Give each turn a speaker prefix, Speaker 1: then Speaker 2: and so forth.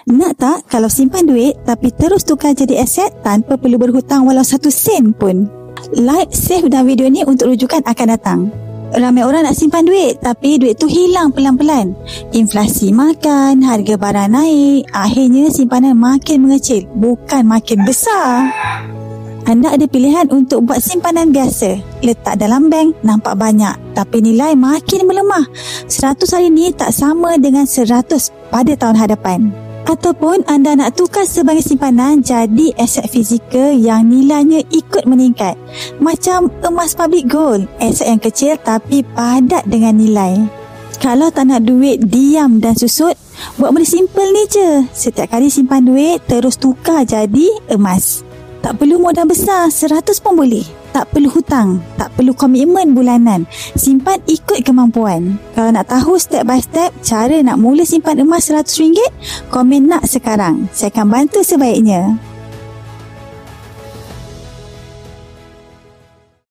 Speaker 1: Nak tak kalau simpan duit tapi terus tukar jadi aset tanpa perlu berhutang walau 1 sen pun? Like, save dan video ni untuk rujukan akan datang. Ramai orang nak simpan duit tapi duit tu hilang pelan-pelan. Inflasi makan, harga barang naik, akhirnya simpanan makin mengecil, bukan makin besar. Anda ada pilihan untuk buat simpanan biasa. Letak dalam bank nampak banyak tapi nilai makin melemah. 100 hari ni tak sama dengan 100 pada tahun hadapan. Ataupun anda nak tukar sebagai simpanan jadi aset fizikal yang nilainya ikut meningkat. Macam emas public gold, aset yang kecil tapi padat dengan nilai. Kalau tak nak duit diam dan susut, buat benda simple ni je. Setiap kali simpan duit, terus tukar jadi emas. Tak perlu modal besar, 100 pun boleh. Tak perlu hutang, tak perlu komitmen bulanan. Simpan ikut kemampuan. Kalau nak tahu step by step cara nak mula simpan emas RM100, komen nak sekarang. Saya akan bantu sebaiknya.